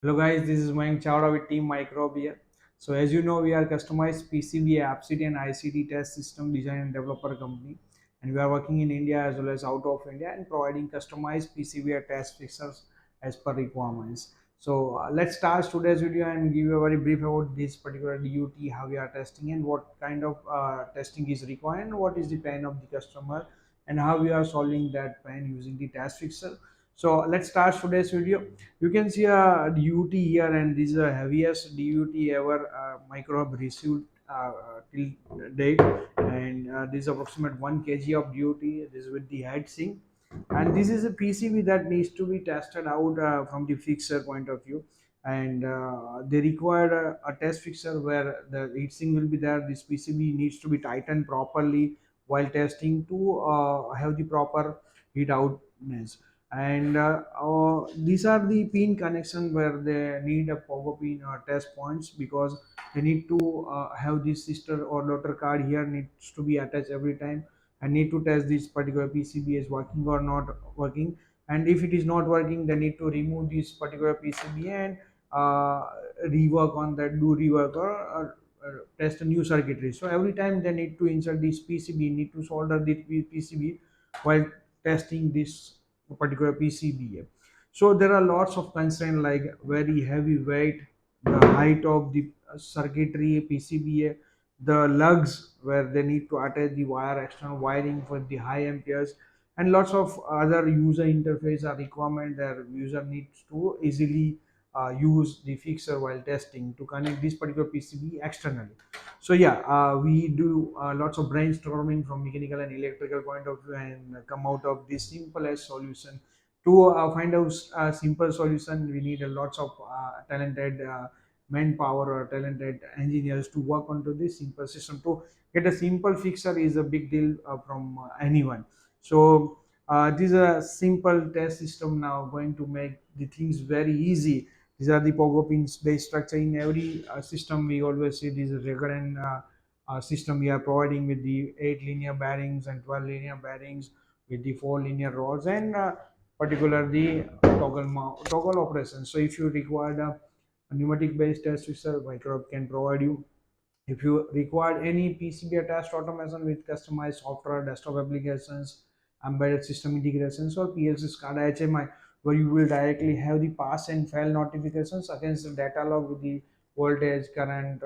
Hello guys, this is Mayank Chawda with Team Microhub here. So as you know, we are customized PCBA, AppCD and ICD test system design and developer company, and we are working in India as well as out of India and providing customized PCBA test fixtures as per requirements. So let's start today's video and give you a very brief about this particular DUT, how we are testing and what kind of testing is required and what is the pain of the customer and how we are solving that pain using the test fixture. So let's start today's video. You can see a DUT here, and this is the heaviest DUT ever Microhub received till date, and this is approximate 1 kg of DUT. This is with the head sink, and this is a PCB that needs to be tested out from the fixer point of view, and they require a test fixer where the heat sink will be there. This PCB needs to be tightened properly while testing to have the proper heat outness, and these are the pin connection where they need a power pin or test points, because they need to have this sister or daughter card here needs to be attached every time and need to test this particular PCB is working or not working. And if it is not working, they need to remove this particular PCB and rework on that, do rework or test a new circuitry. So every time they need to insert this PCB, need to solder this PCB while testing this particular PCBA. So there are lots of constraints like very heavy weight, the height of the circuitry PCBA, the lugs where they need to attach the wire, external wiring for the high amperes, and lots of other user interface or requirement that user needs to easily use the fixer while testing to connect this particular PCB externally. So yeah, we do lots of brainstorming from mechanical and electrical point of view and come out of this simplest solution. To find out a simple solution, we need a lots of talented manpower or talented engineers to work onto this simple system. To get a simple fixer is a big deal from anyone. So this is a simple test system now going to make the things very easy. These are the Pogo Pins based structure. In every system we always see this recurrent system we are providing with the 8 linear bearings and 12 linear bearings with the 4 linear rods and particularly toggle operation. So if you require a pneumatic based test fixer, Microhub can provide you. If you require any PCB test automation with customized software, desktop applications, embedded system integrations, or PLC SCADA HMI, where you will directly have the pass and fail notifications against the data log with the voltage, current,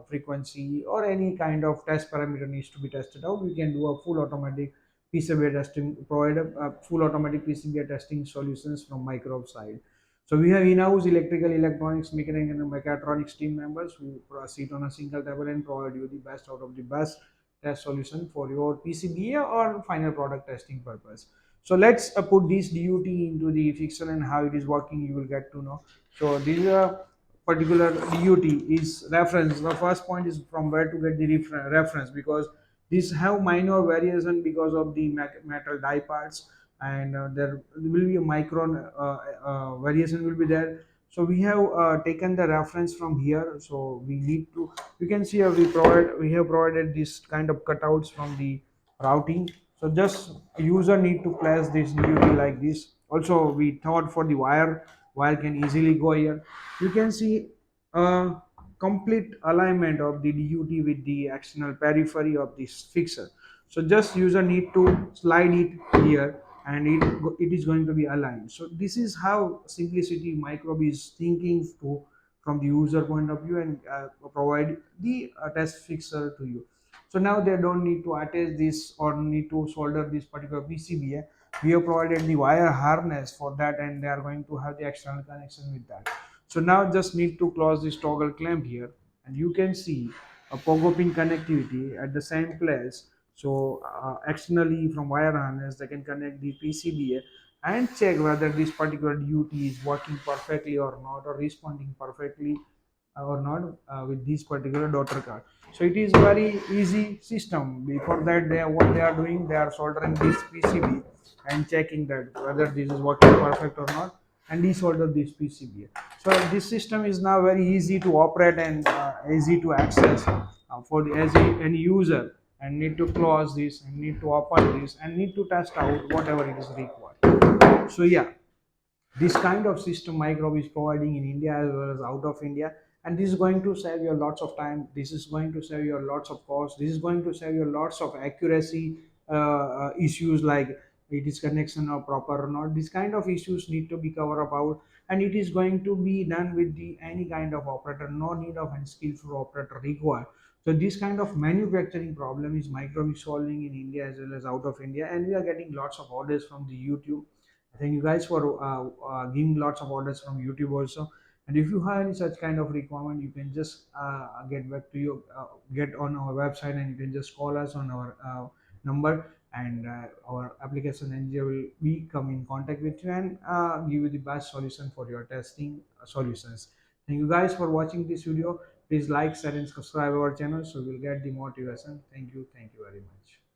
frequency, or any kind of test parameter needs to be tested out, we can do a full automatic PCB testing, provide a full automatic PCB testing solutions from Microhub side. So we have in-house electrical, electronics, mechanical, and mechatronics team members who sit on a single table and provide you the best out of the best test solution for your PCBA or final product testing purpose. So let's put this DUT into the fixture and how it is working. You will get to know. So this is a particular DUT is reference. The first point is from where to get the reference, because these have minor variation because of the metal die parts, and there will be a micron variation will be there. So we have taken the reference from here. So we need to, you can see we have provided this kind of cutouts from the routing. So just user need to place this DUT like this. Also we thought for the wire can easily go here. You can see complete alignment of the DUT with the external periphery of this fixer. So just user need to slide it here and it is going to be aligned. So this is how simplicity Microhub is thinking to from the user point of view and provide the test fixer to you. So now they don't need to attach this or need to solder this particular PCBA. We have provided the wire harness for that, and they are going to have the external connection with that. So now just need to close this toggle clamp here, and you can see a Pogo Pin connectivity at the same place. So externally from wire harness, they can connect the PCBA and check whether this particular DUT is working perfectly or not, or responding perfectly or not with this particular daughter card. So it is very easy system. Before that, what they are doing, they are soldering this PCB and checking that whether this is working perfect or not, and desolder this PCB. So this system is now very easy to operate and easy to access for the as any user, and need to close this and need to open this and need to test out whatever it is required. So yeah, This kind of system Microhub is providing in India as well as out of India, and this is going to save you lots of time, this is going to save you lots of cost, this is going to save you lots of accuracy issues like it is connection or proper or not. This kind of issues need to be covered about, and it is going to be done with the any kind of operator, no need of any skillful operator required. So this kind of manufacturing problem is Microhub solving in India as well as out of India, and we are getting lots of orders from the YouTube. Thank you guys for giving lots of orders from YouTube also. And if you have any such kind of requirement, you can just get back to you, get on our website, and you can just call us on our number, and our application engineer will be come in contact with you and give you the best solution for your testing solutions. Thank you guys for watching this video. Please like, share, and subscribe our channel so we'll get the motivation. Thank you very much.